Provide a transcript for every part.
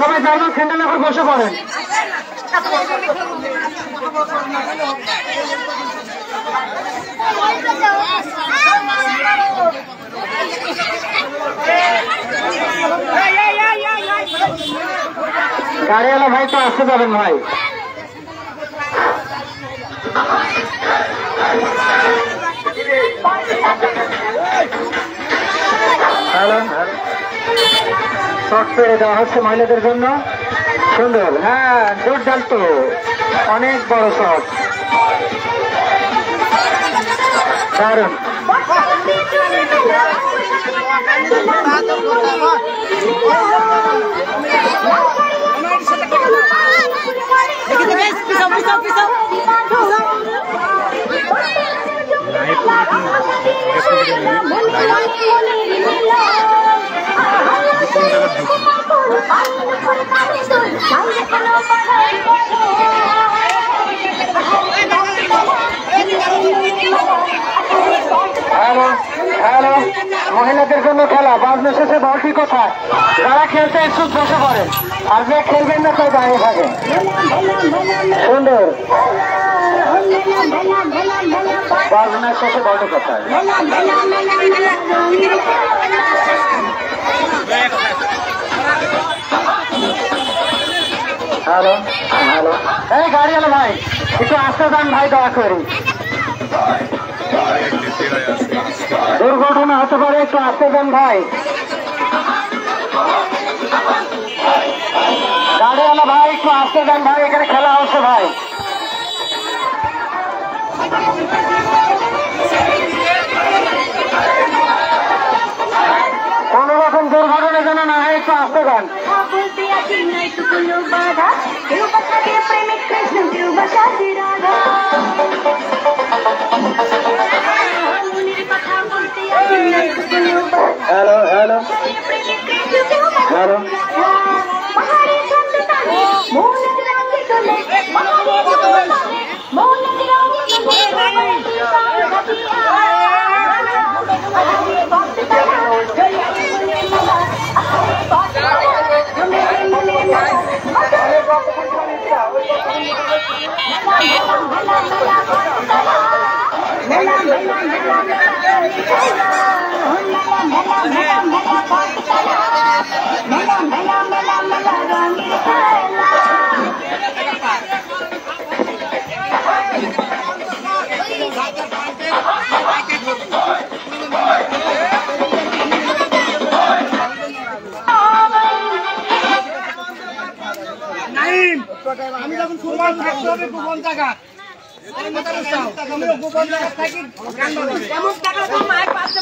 সবাই German centre করে বসে পড়েন। গাড়িওয়ালা ভাই তো আসতে পারেন ভাই। হ্যালো, শর্ট পেরে দেওয়া হচ্ছে মহিলাদের জন্য। সুন্দর, হ্যাঁ জোরদার তো, অনেক বড় শট, দারুণ। হ্যালো হ্যালো, মহিলাদের জন্য খেলা। বাজনা শেষে বলটি কোথায়? যারা খেলতে ইচ্ছুক বসে পড়েন, আর যে খেলবেন না তাই দাঁড়িয়ে থাকে। সুন্দর, বাজনা শেষে বলটি কোথায়? হ্যালো হ্যালো, এই গাড়িওয়ালা ভাই একটু আসতে যান ভাই, দয়া করি। দুর্ঘটনা হতে পারে, একটু আসতে যান ভাই। গাড়িওয়ালা ভাই একটু আসতে যান ভাই, এখানে খেলা হচ্ছে ভাই। কোন রকম দুর্ঘটনা যেন না হয়, একটু আসতে যান। হ্যালো হ্যালো হ্যালো, আমি যখন ফুটবল থাকতে হবে গোপন জায়গা, গোপন জায়গা থাকি এমন টাকা তো মায়ের পাশে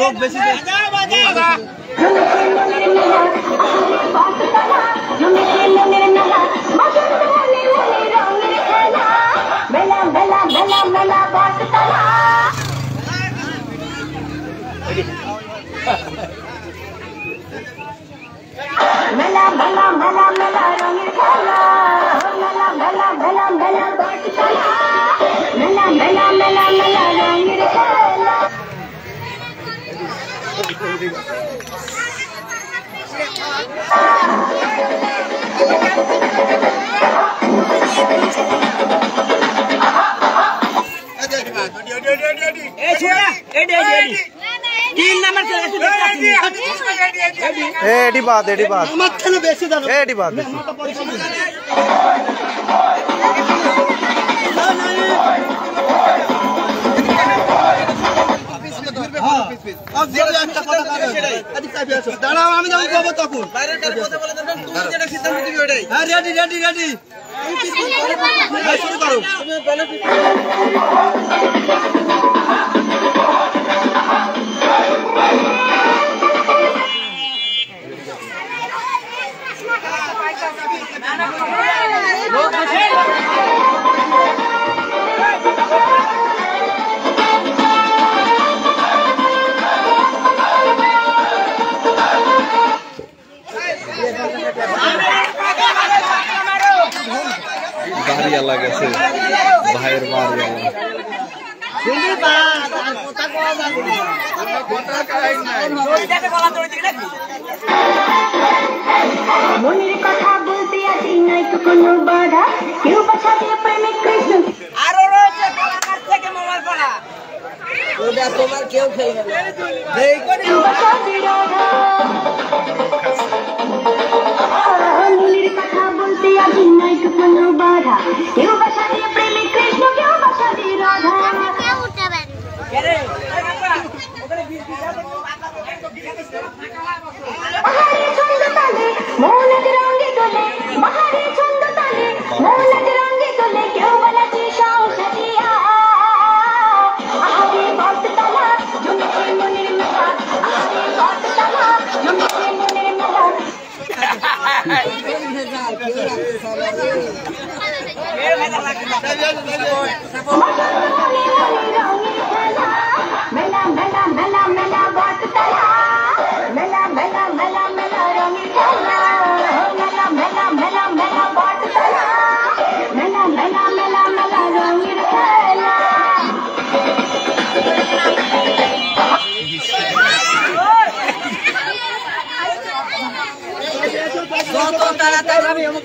লোক বেশি মেলা মেলা মেলা মেলা রঙের খেলা মেলা মেলা মেলা মেলা বাটতলা মেলা মেলা মেলা মেলা রঙের খেলা এডি বাদ আমার খেলে বেশি দাও এডি বাদ দাঁড়াও আমি যখন যাবো তখন হ্যাঁ রেডি রেডি রেডি শুরু করো বাড়ি আলাদা গেছে ভাইয়ের বাড়ি মনের কথা বলতে আসি নাই তো কোনো বাধা কেউ বাসা দিয়ে প্রেমিক কৃষ্ণ আরো রয়েছে থেকে মোবাইল পড়া ওটা তোমার কেউ খেলবে না কেউ বাসা দিয়ে রাধা মনের কথা বলতে আসি নাই তো কোনো বাধা কেউ বাসা দিয়ে প্রেমিক কৃষ্ণ কেউ বাসা দিয়ে রাধা বাহারে ছন্দ তালে মৌলাদ রঙে তোলে বাহারে ছন্দ তালে মৌলাদ রঙে তোলে কেউ বলেছে সাউসাজিয়া আহারে বাটতলা জমেছে মনের মেলা আহারে বাটতলা জমেছে মনের মেলা মেলা মেলা মেলা মেলা বাটতলা মেলা মেলা মেলা মেলা রঙের খেলা মেলা মেলা মেলা মেলা বাটতলা মেলা মেলা মেলা মেলা রঙের খেলা যত তাড়াতাড়ি আমি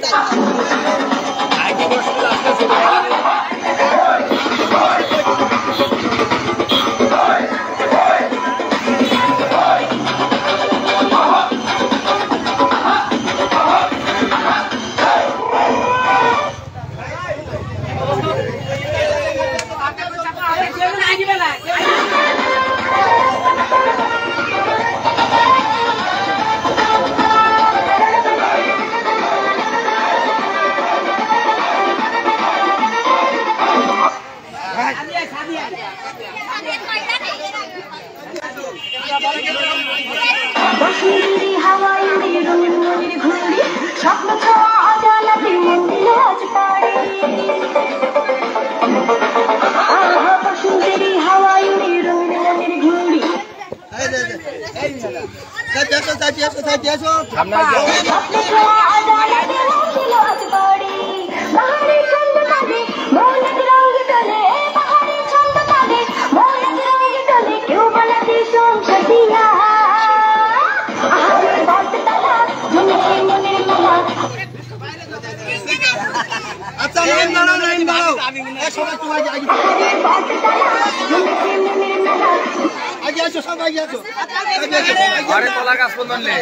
বসুন্ধী হাওয়ায় উড়ে রঙের ঘুড়ি স্বপ্ন ছোঁয়া অজালাতে মন দিল আজ পাড়ি বসুন্ধী হাওয়ায় উড়ে রঙের ঘুড়ি স্বপ্ন ছোঁয়া অজালাতে মন দিল আজ পাড়ি বাহারে ছন্দ তালে মৌলাদ রঙে তোলে বাহারে ছন্দ তালে মৌলাদ রঙে তোলে কেউ বলেছে সংসারিয়া আহারে বাটতলা জমেছে মনের মেলা আচ্ছা লাইন দাঁড়াও সবাই তোমার আগে আহারে বাটতলা জমেছে মনের মেলা আগে আসো সব আগে আসো ঘরে কলা গাছ বন্ধন লে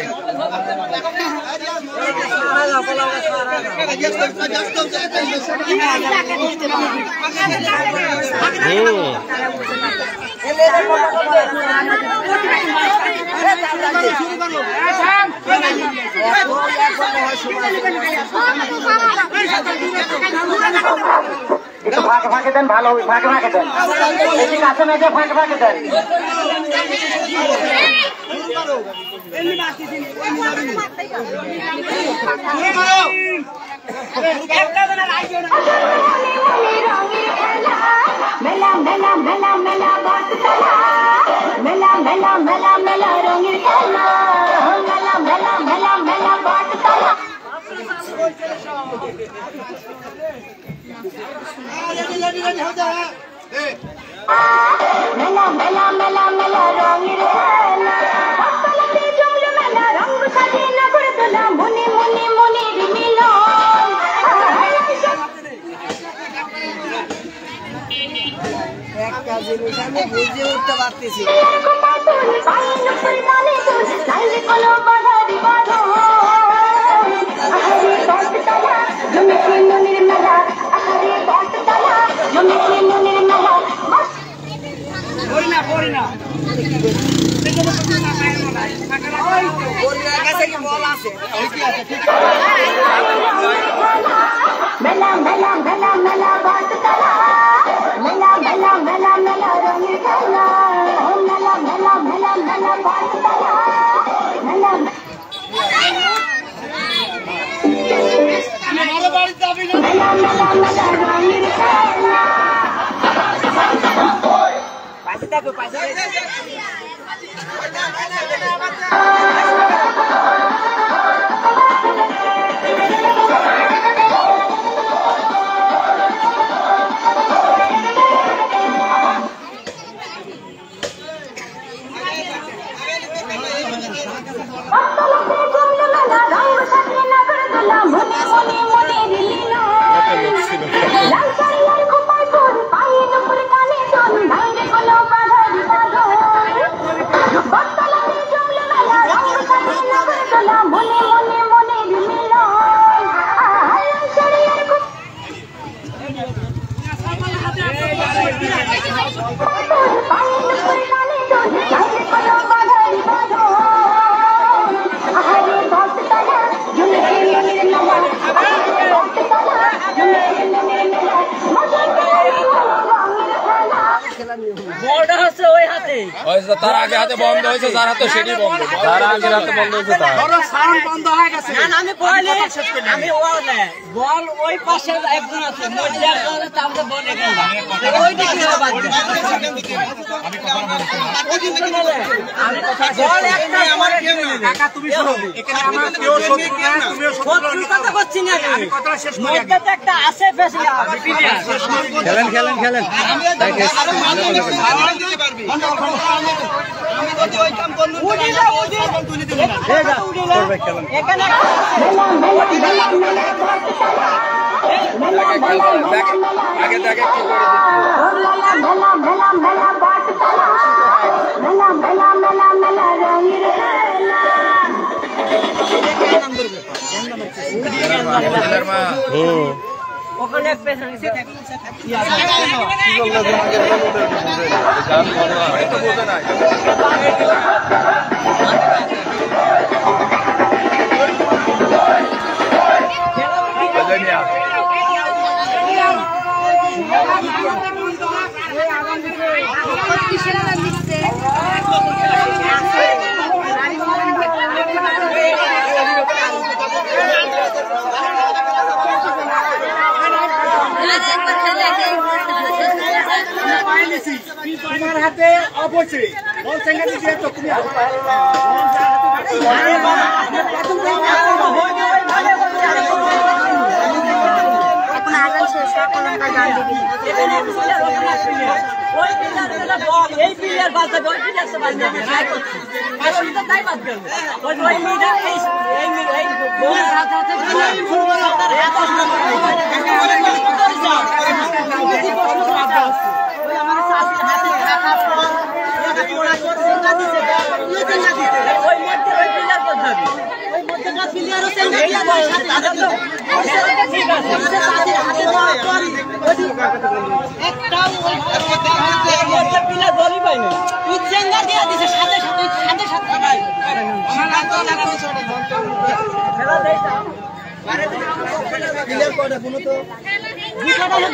একটু ফাঁকে ফাঁকে দেন ভালো ফাঁকে ফাঁকে দেন কাছে মেঘে ফাঁকে ফাঁকে দেন মেলা মেলা মেলা মেলা বটতলা মেলা মেলা মেলা মেলা রঙের খেলা মেলা মেলা মেলা মেলা বটতলা মেলা মেলা মেলা মেলা রঙের খেলা বটতলাতে জমলো মেলা রঙ সাজিয়ে না করে তোলা মনে মনে মনের মিলন একটা জিনিস আমি বুঝে উঠতে পারতেছি কাছে কি বল আছে মেলা মেলা মেলা মেলা বটতলা মেলা মেলা মেলা মেলা রঙের খেলা মেলা মেলা মেলা মেলা বটতলা মেলা মেলা মেলা মেলা রঙের খেলা পাশে থাকো পাশে তার আগে হাতে বন্ধ হয়েছে, যার হাতে সেটি বন্ধ, যার আগে হাতে বন্ধ হয়েছে তার সাউন্ড বন্ধ হয়ে গেছে। আমি বলি আমি বল ওই পাশে একজন আছে মধ্যে একজন আছে তারপরে বল এখানে ওই দিকে বাদ দে আমি কথা বলছি আমি কথা বল একটা আমার কেউ না কাকা তুমি শুনো এখানে আমার কেউ শত্রু না তুমিও শত্রু কথা করছি না আমি কথা শেষ করি মধ্যে তো একটা আছে ফেসিয়া খেলেন খেলেন খেলেন দিতে পারবি আমি যদি ওই কাম করব তুলে দিব না করবে খেলেন এখানে আগে দেখে কি করে ওখানে পেছনে তোমার হাতে অবশ্যই বল সঙ্গে দিয়ে তো তুমি এখন আগান শেষ কলমটা গান দিবি ওই পিলার বল এই পিলার বাদ দেবে ওই পিলার সে বাদ দেবে ট্রাই করছি কারণ তো তাই বাদ দেবে ওই মিডার এই বল হাতে হাতে এই বল তার এত ওই আমার সাথে হাতে রাখা এটা পোড়া করছে না দিছে না দিছে ওই মধ্যে ওই পিলার করতে হবে ওই মধ্যেটা পিলারও সেন্ড দিয়া যায় সাথে ঠিক আছে সাথে হাতে করি একটাও ওই মধ্যে পিলার বলি পাই না তুই চেঙ্গা দিয়া দিছে সাথে সাথে ভাই আমার তো লাগা খেলা দেই না পিলার কোডা কোনো তো দুটাটা লোক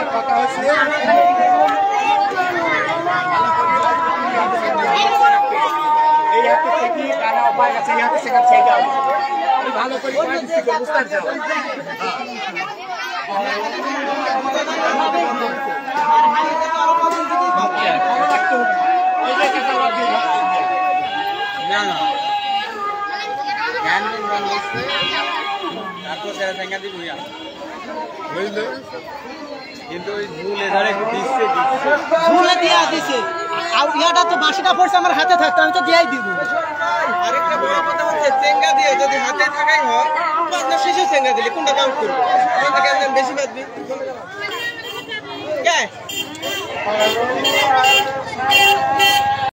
কথা হচ্ছে ভালো করে বুঝতে চাও না না জ্ঞান তারপর দেখা দিব বুঝলো কিন্তু ওই ঝুলে ধরে দিচ্ছে ঝুলে দিয়া দিছে আর ইয়াটা তো বাঁশিটা পড়ছে আমার হাতে থাকতো আমি তো দিয়াই দিব আরেকটা বড় কথা হচ্ছে চেঙ্গা দিয়ে যদি হাতে থাকাই হয় বাজনা শেষে চেঙ্গা দিলে কোনটা কাউন্ট করবে কোনটা কেন বেশি বাজবি কে